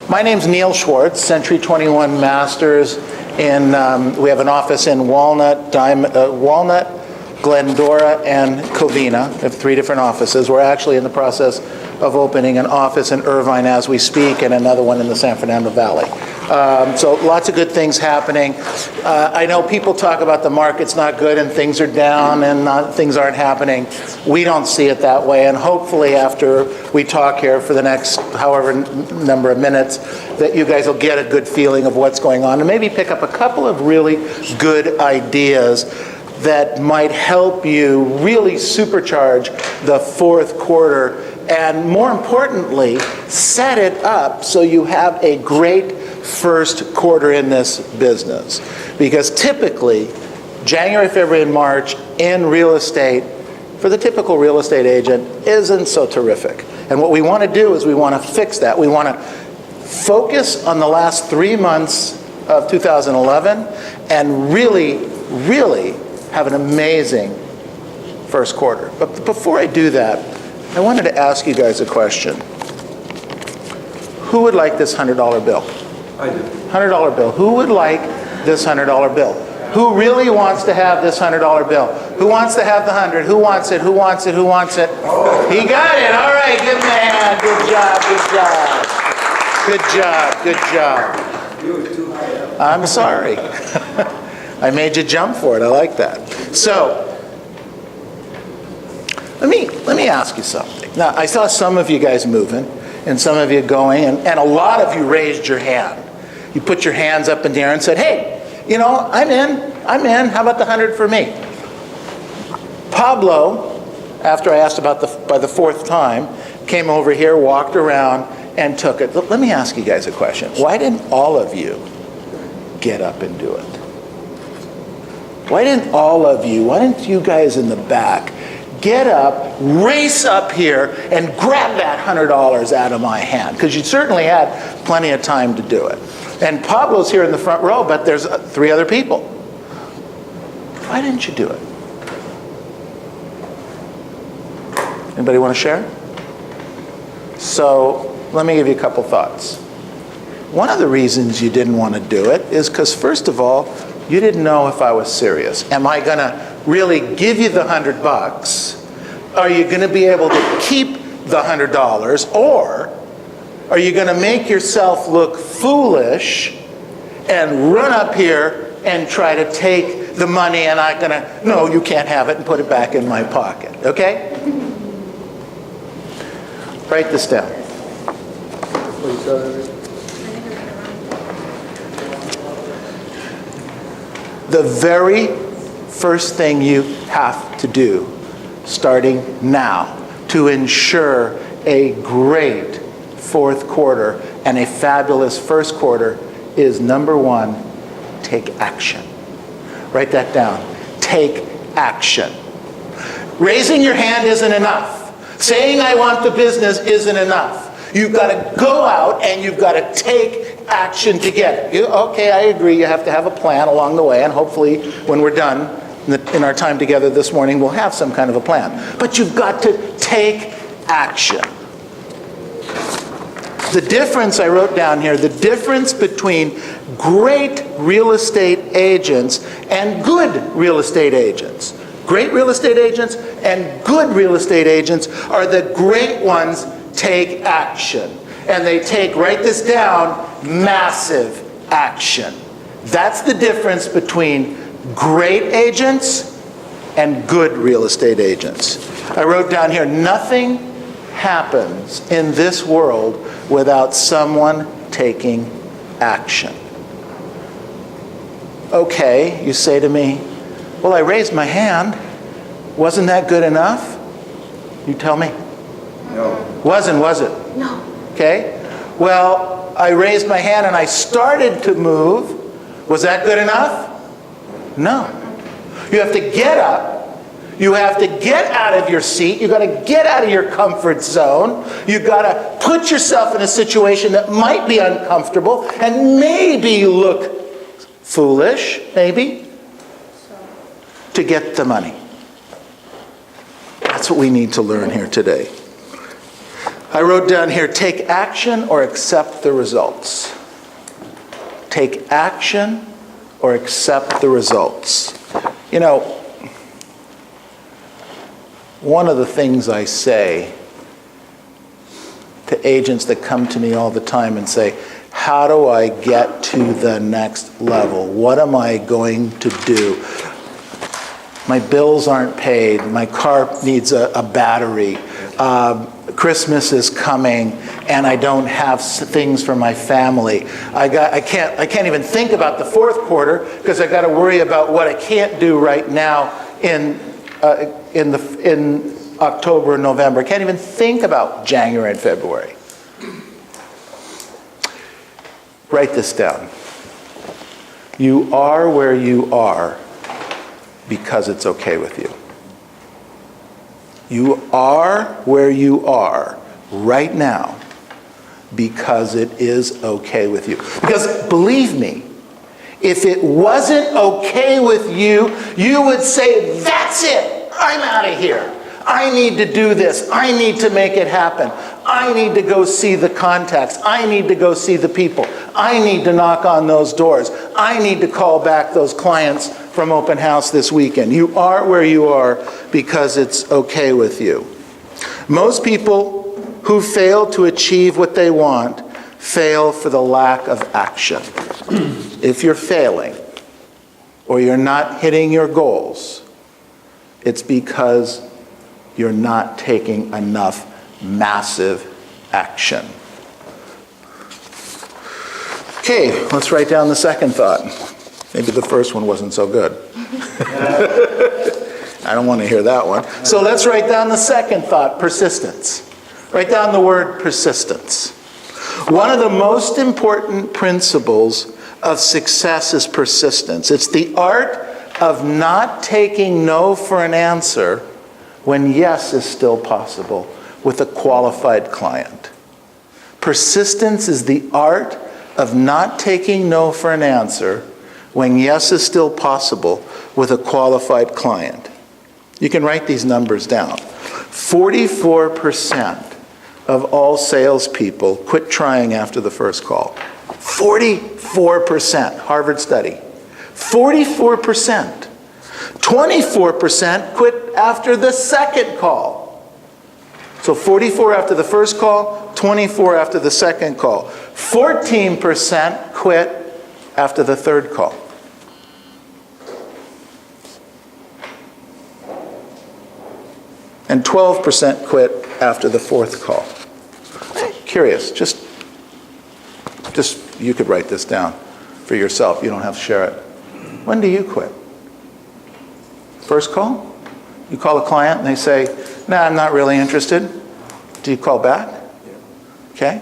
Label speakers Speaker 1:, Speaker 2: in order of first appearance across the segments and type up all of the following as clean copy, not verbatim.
Speaker 1: My name's Neil Schwartz, Century 21 Masters. We have an office in Walnut, Glendora, and Covina. We have 3 different offices. We're actually in the process of opening an office in Irvine as we speak, and another one in the San Fernando Valley. So lots of good things happening. I know people talk about the market's not good and things are down and things aren't happening. We don't see it that way, and hopefully after we talk here for the next however number of minutes, that you guys will get a good feeling of what's going on and maybe pick up a couple of really good ideas that might help you really supercharge the fourth quarter, and more importantly, set it up so you have a great first quarter in this business. Because typically, January, February, and March in real estate, for the typical real estate agent, isn't so terrific. And what we want to do is we want to fix that. We want to focus on the last 3 months of 2011 and really, really have an amazing first quarter. But before I do that, I wanted to ask you guys a question. Who would like this $100 bill?
Speaker 2: I do.
Speaker 1: $100 bill. Who would like this $100 bill? Who really wants to have this $100 bill? Who wants to have the 100? Who wants it? Who wants it? Who wants it?
Speaker 2: Oh.
Speaker 1: He got it. All right, good man. Good job. Good job. Good job. Good job.
Speaker 2: You were too high up.
Speaker 1: I'm sorry. I made you jump for it. I like that. So, let me ask you something. Now, I saw some of you guys moving, and some of you going, and a lot of you raised your hand. You put your hands up in the air and said, hey, you know, I'm in. How about the 100 for me? Pablo, after I asked about by the 4th time, came over here, walked around, and took it. Let me ask you guys a question. Why didn't all of you get up and do it? Why didn't you guys in the back get up, race up here, and grab that $100 out of my hand? Because you certainly had plenty of time to do it. And Pablo's here in the front row, but there's 3 other people. Why didn't you do it? Anybody want to share? So let me give you a couple thoughts. One of the reasons you didn't want to do it is because, first of all, you didn't know if I was serious. Am I going to really give you the $100? Are you going to be able to keep the $100? Or are you going to make yourself look foolish and run up here and try to take the money and I'm going to, no, you can't have it, and put it back in my pocket, okay? Write this down. The very first thing you have to do, starting now, to ensure a great fourth quarter and a fabulous first quarter is, number 1, take action. Write that down. Take action. Raising your hand isn't enough. Saying I want the business isn't enough. You've got to go out and you've got to take action to get it. Okay, I agree, you have to have a plan along the way, and hopefully when we're done in our time together this morning, we'll have some kind of a plan. But you've got to take action. The difference I wrote down here, the difference between great real estate agents and good real estate agents. Great real estate agents and good real estate agents are the great ones take action. And they take, write this down, massive action. That's the difference between great agents and good real estate agents. I wrote down here, nothing happens in this world without someone taking action. Okay, you say to me, well, I raised my hand. Wasn't that good enough? You tell me.
Speaker 2: No.
Speaker 1: Wasn't, was it?
Speaker 3: No.
Speaker 1: Okay. Well, I raised my hand and I started to move. Was that good enough? No. You have to get up. You have to get out of your seat. You've got to get out of your comfort zone. You've got to put yourself in a situation that might be uncomfortable and maybe look foolish, maybe, to get the money. That's what we need to learn here today. I wrote down here, take action or accept the results. Take action or accept the results. You know, one of the things I say to agents that come to me all the time and say, how do I get to the next level? What am I going to do? My bills aren't paid. My car needs a battery. Christmas is coming, and I don't have things for my family. I can't even think about the fourth quarter because I got to worry about what I can't do right now in October and November. I can't even think about January and February. Write this down. You are where you are because it's okay with you. You are where you are right now because it is okay with you. Because believe me, if it wasn't okay with you, you would say, that's it, I'm out of here. I need to do this. I need to make it happen. I need to go see the contacts. I need to go see the people. I need to knock on those doors. I need to call back those clients from open house this weekend. You are where you are because it's okay with you. Most people who fail to achieve what they want fail for the lack of action. If you're failing or you're not hitting your goals, it's because you're not taking enough massive action. Okay, let's write down the second thought. Maybe the first one wasn't so good. I don't want to hear that one. So let's write down the second thought, persistence. Write down the word persistence. One of the most important principles of success is persistence. It's the art of not taking no for an answer when yes is still possible with a qualified client. Persistence is the art of not taking no for an answer when yes is still possible with a qualified client. You can write these numbers down. 44% of all salespeople quit trying after the first call. 44%, Harvard study. 44%. 24% quit after the second call. So 44 after the first call, 24 after the second call. 14% quit after the third call. And 12% quit after the fourth call. Curious, just you could write this down for yourself. You don't have to share it. When do you quit? First call? You call a client and they say, nah, I'm not really interested. Do you call back? Okay.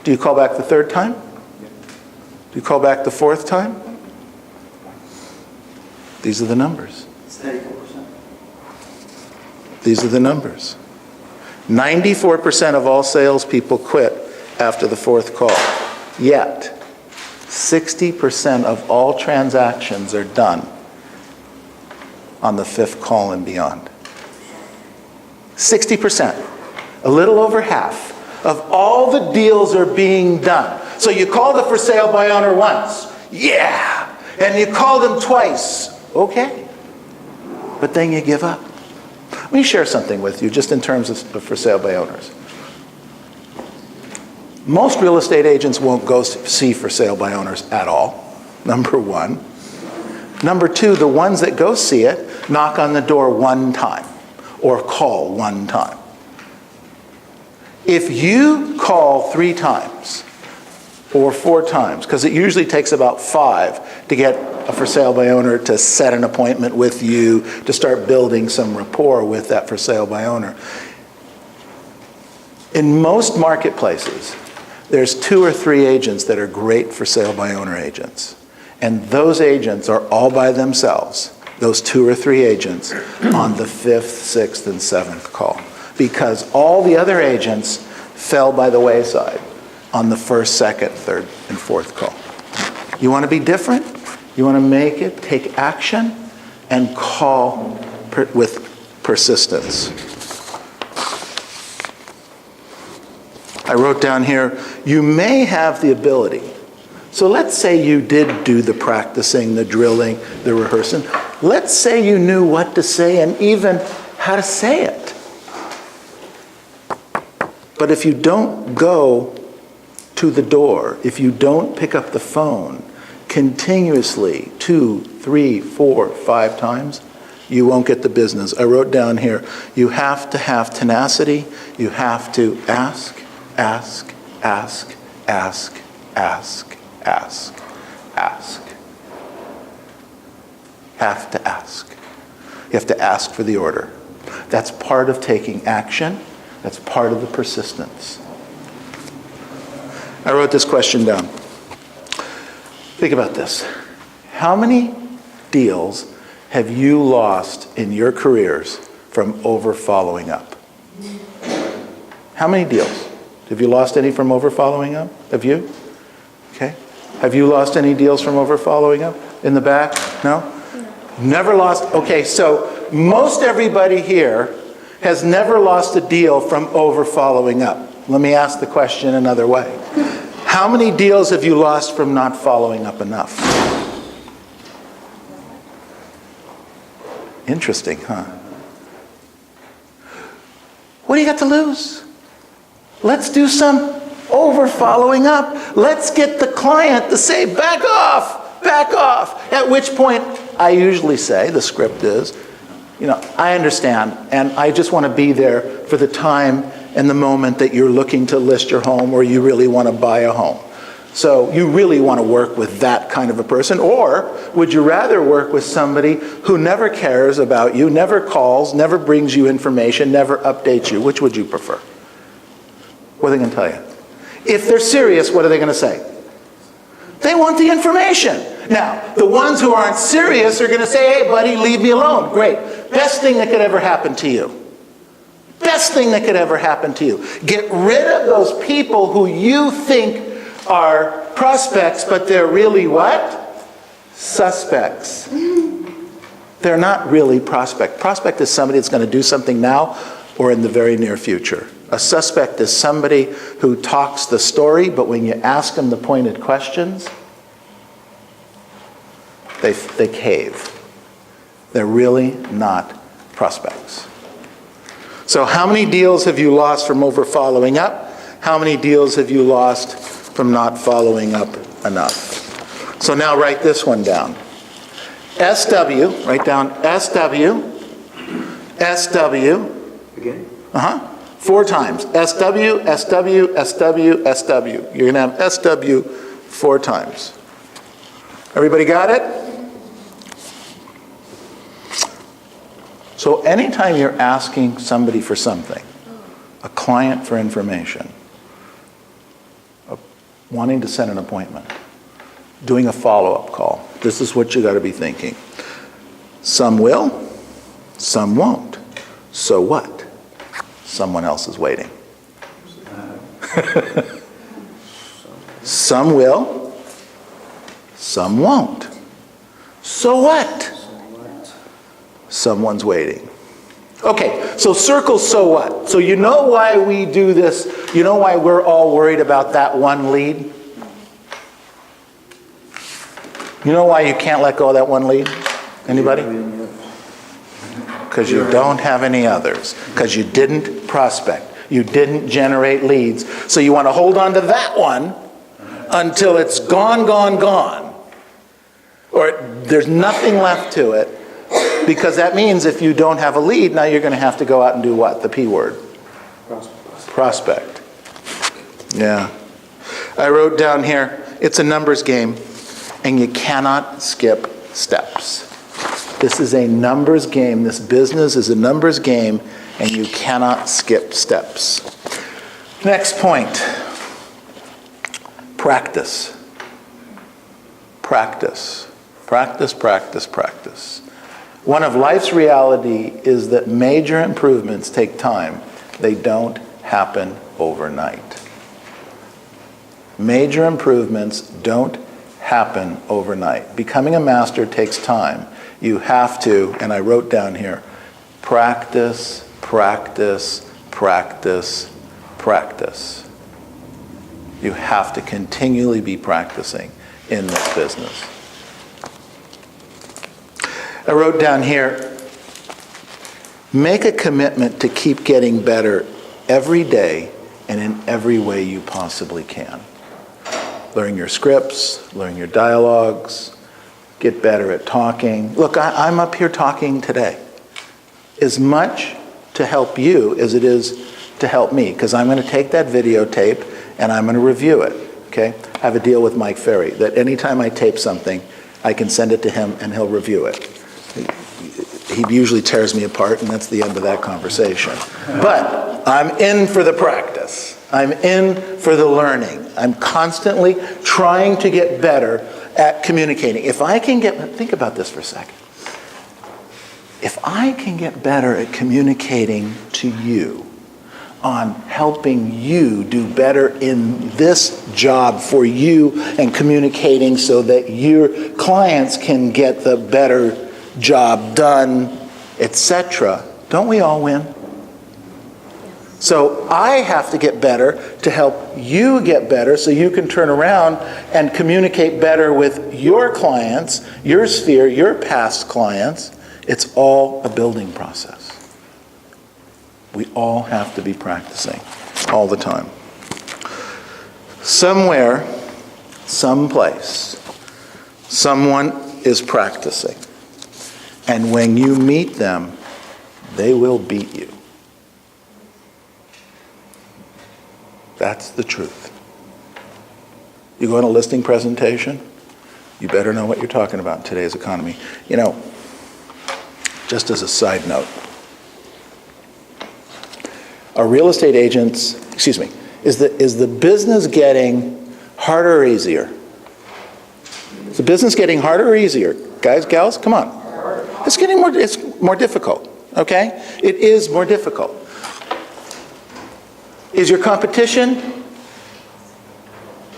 Speaker 1: Do you call back the third time? Do you call back the fourth time? These are the numbers.
Speaker 2: 94%.
Speaker 1: These are the numbers. 94% of all salespeople quit after the fourth call. Yet, 60% of all transactions are done on the fifth call and beyond. 60%, a little over half of all the deals are being done. So you call the for sale by owner once, yeah, and you call them twice, okay, but then you give up. Let me share something with you just in terms of for sale by owners. Most real estate agents won't go see for sale by owners at all, number one. Number two, the ones that go see it knock on the door one time or call one time. If you call 3 times or 4 times, because it usually takes about 5 to get a for sale by owner to set an appointment with you, to start building some rapport with that for sale by owner. In most marketplaces, there's 2 or 3 agents that are great for sale by owner agents. And those agents are all by themselves, those 2 or 3 agents, on the 5th, 6th, and 7th call. Because all the other agents fell by the wayside on the 1st, 2nd, 3rd, and 4th call. You want to be different? You want to make it, take action, and call with persistence. I wrote down here, you may have the ability. So let's say you did do the practicing, the drilling, the rehearsing. Let's say you knew what to say and even how to say it. But if you don't go to the door, if you don't pick up the phone continuously 2, 3, 4, 5 times, you won't get the business. I wrote down here, you have to have tenacity. You have to ask, ask, ask, ask, ask, ask, ask. Have to ask. You have to ask for the order. That's part of taking action. That's part of the persistence. I wrote this question down. Think about this. How many deals have you lost in your careers from over following up? How many deals? Have you lost any from over following up? Have you? Okay. Have you lost any deals from over following up? In the back? No? Never lost. Okay, so most everybody here has never lost a deal from over following up. Let me ask the question another way. How many deals have you lost from not following up enough? Interesting, huh? What do you got to lose? Let's do some over following up. Let's get the client to say, back off, back off. At which point, I usually say, the script is, I understand, and I just want to be there for the time and the moment that you're looking to list your home or you really want to buy a home. So you really want to work with that kind of a person, or would you rather work with somebody who never cares about you, never calls, never brings you information, never updates you? Which would you prefer? What are they going to tell you? If they're serious, what are they going to say? They want the information. Now, the ones who aren't serious are going to say, hey, buddy, leave me alone. Great. Best thing that could ever happen to you. Best thing that could ever happen to you. Get rid of those people who you think are prospects, but they're really what? Suspects. They're not really prospect. Prospect is somebody that's going to do something now or in the very near future. A suspect is somebody who talks the story, but when you ask them the pointed questions, they cave. They're really not prospects. So how many deals have you lost from over following up? How many deals have you lost from not following up enough? So now write this one down. SW, write down SW, SW.
Speaker 2: Again?
Speaker 1: 4 times. SW, SW, SW, SW. You're going to have SW 4 times. Everybody got it? So anytime you're asking somebody for something, a client for information, wanting to set an appointment, doing a follow-up call, this is what you got to be thinking. Some will, some won't. So what? Someone else is waiting. Some will, some won't. So what? Someone's waiting. Okay, so circle so what? So you know why we do this? You know why we're all worried about that one lead? You know why you can't let go of that one lead? Anybody? Because you don't have any others. Because you didn't prospect. You didn't generate leads. So you want to hold on to that one until it's gone, gone, gone. Or there's nothing left to it. Because that means if you don't have a lead, now you're going to have to go out and do what? The P word. Prospect. Yeah. I wrote down here, it's a numbers game, and you cannot skip steps. This is a numbers game. This business is a numbers game, and you cannot skip steps. Next point. Practice. Practice. Practice, practice, practice. One of life's reality is that major improvements take time. They don't happen overnight. Major improvements don't happen overnight. Becoming a master takes time. You have to, and I wrote down here, practice, practice, practice, practice. You have to continually be practicing in this business. I wrote down here, make a commitment to keep getting better every day and in every way you possibly can. Learn your scripts, learn your dialogues, get better at talking. Look, I'm up here talking today as much to help you as it is to help me, because I'm going to take that videotape and I'm going to review it, okay? I have a deal with Mike Ferry that anytime I tape something, I can send it to him and he'll review it. He usually tears me apart, and that's the end of that conversation. But I'm in for the practice. I'm in for the learning. I'm constantly trying to get better at communicating. If I can think about this for a second. If I can get better at communicating to you, on helping you do better in this job for you and communicating so that your clients can get the better job done, etc., don't we all win? So I have to get better to help you get better so you can turn around and communicate better with your clients, your sphere, your past clients. It's all a building process. We all have to be practicing all the time. Somewhere, someplace, someone is practicing. And when you meet them, they will beat you. That's the truth. You go on a listing presentation, you better know what you're talking about in today's economy. You know, just as a side note, are real estate agents, is the business getting harder or easier? Is the business getting harder or easier? Guys, gals, come on. It's more difficult, okay? It is more difficult. Is your competition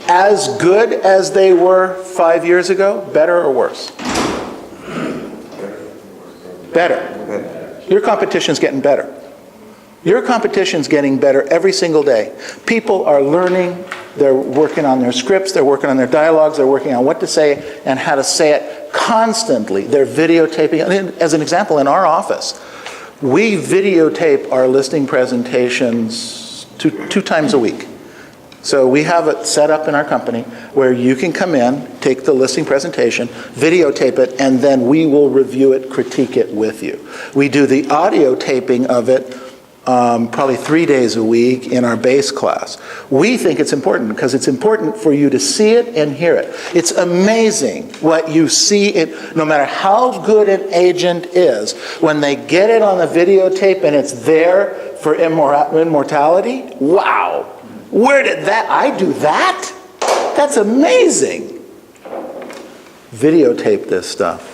Speaker 1: as good as they were 5 years ago? Better or worse? Better. Your competition's getting better. Your competition's getting better every single day. People are learning, they're working on their scripts, they're working on their dialogues, they're working on what to say and how to say it constantly. They're videotaping. As an example, in our office, we videotape our listing presentations two times a week. So we have it set up in our company where you can come in, take the listing presentation, videotape it, and then we will review it, critique it with you. We do the audio taping of it probably 3 days a week in our base class. We think it's important because it's important for you to see it and hear it. It's amazing what you see, it, no matter how good an agent is, when they get it on the videotape and it's there for immortality. Wow! Where did I do that? That's amazing. Videotape this stuff.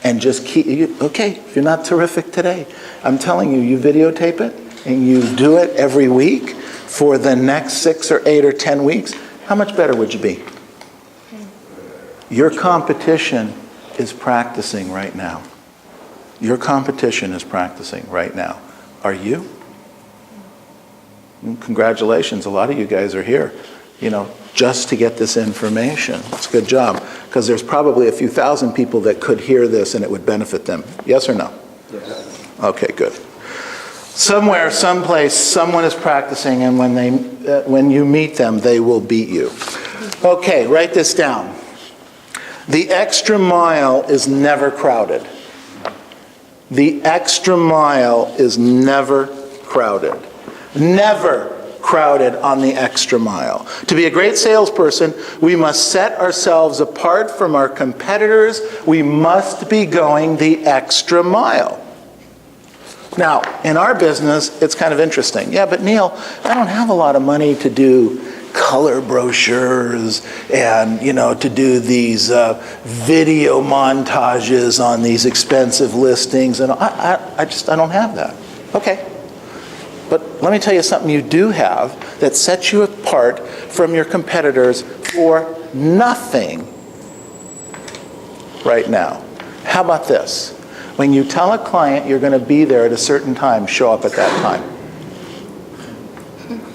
Speaker 1: And just keep, okay, if you're not terrific today, I'm telling you, you videotape it and you do it every week for the next 6 or 8 or 10 weeks, how much better would you be? Your competition is practicing right now. Your competition is practicing right now. Are you? Congratulations, a lot of you guys are here, just to get this information. It's a good job, because there's probably a few thousand people that could hear this and it would benefit them. Yes or no?
Speaker 2: Yes.
Speaker 1: Okay, good. Somewhere, someplace, someone is practicing, and when you meet them, they will beat you. Okay, write this down. The extra mile is never crowded. The extra mile is never crowded. Never crowded on the extra mile. To be a great salesperson, we must set ourselves apart from our competitors. We must be going the extra mile. Now, in our business, it's kind of interesting. Yeah, but Neil, I don't have a lot of money to do color brochures and, to do these video montages on these expensive listings. And I don't have that. Okay. But let me tell you something you do have that sets you apart from your competitors for nothing right now. How about this? When you tell a client you're going to be there at a certain time, show up at that time.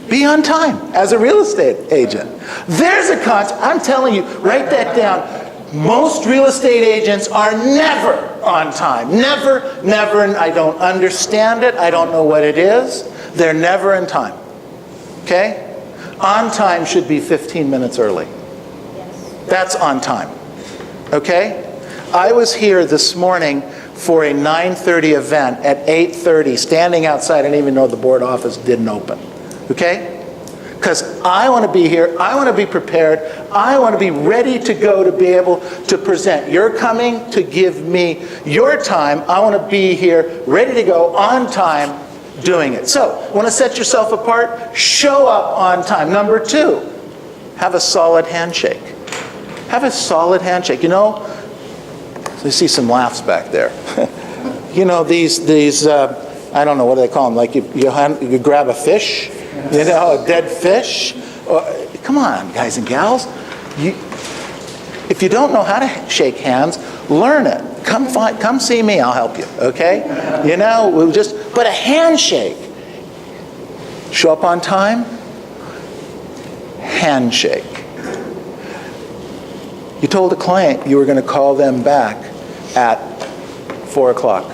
Speaker 1: Be on time as a real estate agent. There's a concept. I'm telling you, write that down. Most real estate agents are never on time. Never, never, and I don't understand it. I don't know what it is. They're never in time. Okay? On time should be 15 minutes early. That's on time. Okay? I was here this morning for a 9:30 event at 8:30, standing outside. I didn't even know the board office didn't open. Okay? Because I want to be here, I want to be prepared, I want to be ready to go to be able to present. You're coming to give me your time. I want to be here, ready to go, on time, doing it. So, want to set yourself apart? Show up on time. Number 2, have a solid handshake. Have a solid handshake. You know, I see some laughs back there. You know, these I don't know, what do they call them? Like you grab a fish, you know, a dead fish. Come on, guys and gals. If you don't know how to shake hands, learn it. Come see me, I'll help you, okay? You know, but a handshake. Show up on time, handshake. You told a client you were going to call them back at 4 o'clock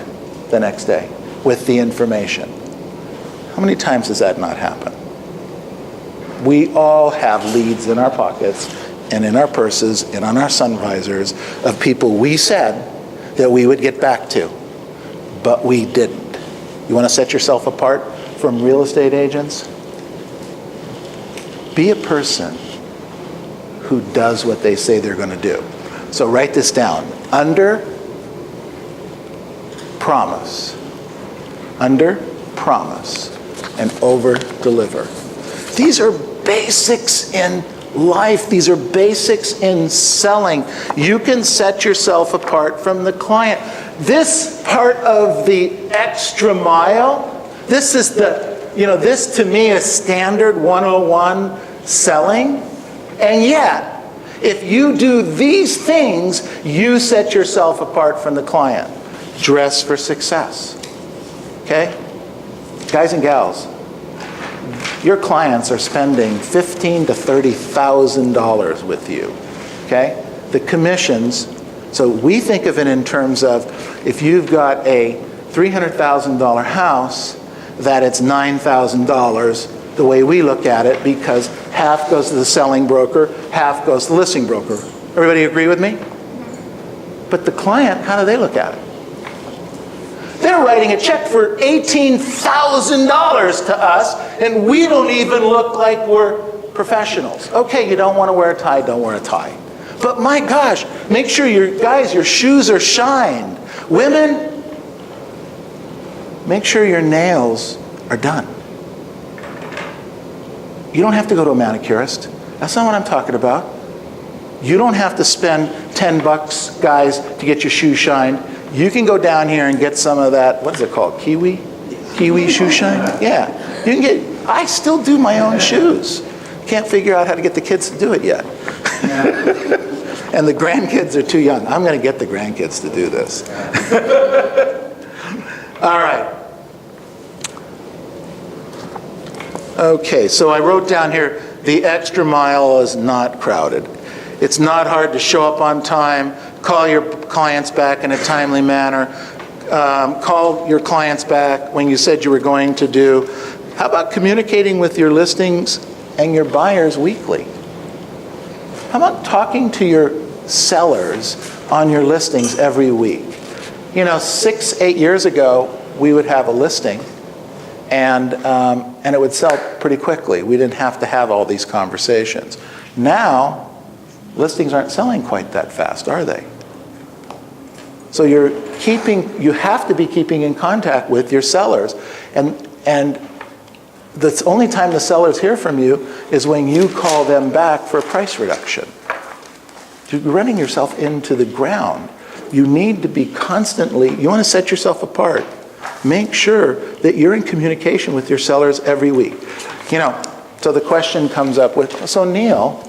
Speaker 1: the next day with the information. How many times does that not happen? We all have leads in our pockets and in our purses and on our sun visors of people we said that we would get back to, but we didn't. You want to set yourself apart from real estate agents? Be a person who does what they say they're going to do. So write this down. Under promise, and over deliver. These are basics in life. These are basics in selling. You can set yourself apart from the client. This part of the extra mile, this is this to me is standard 101 selling. And yet, if you do these things, you set yourself apart from the client. Dress for success. Okay? Guys and gals, your clients are spending $15,000 to $30,000 with you. Okay? The commissions, so we think of it in terms of if you've got a $300,000 house, that it's $9,000 the way we look at it, because half goes to the selling broker, half goes to the listing broker. Everybody agree with me? But the client, how do they look at it? They're writing a check for $18,000 to us, and we don't even look like we're professionals. Okay, you don't want to wear a tie, don't wear a tie. But my gosh, make sure your shoes are shined. Women, make sure your nails are done. You don't have to go to a manicurist. That's not what I'm talking about. You don't have to spend $10, guys, to get your shoes shined. You can go down here and get some of that, what is it called, kiwi? Kiwi shoe shine? Yeah. You can I still do my own shoes. Can't figure out how to get the kids to do it yet. And the grandkids are too young. I'm going to get the grandkids to do this. All right. Okay, so I wrote down here, the extra mile is not crowded. It's not hard to show up on time, call your clients back in a timely manner, call your clients back when you said you were going to do. How about communicating with your listings and your buyers weekly? How about talking to your sellers on your listings every week? 6-8 years ago, we would have a listing, and it would sell pretty quickly. We didn't have to have all these conversations. Now, listings aren't selling quite that fast, are they? So you have to be keeping in contact with your sellers. And the only time the sellers hear from you is when you call them back for a price reduction. You're running yourself into the ground. You need to be constantly, you want to set yourself apart. Make sure that you're in communication with your sellers every week. So the question comes up with, so Neil,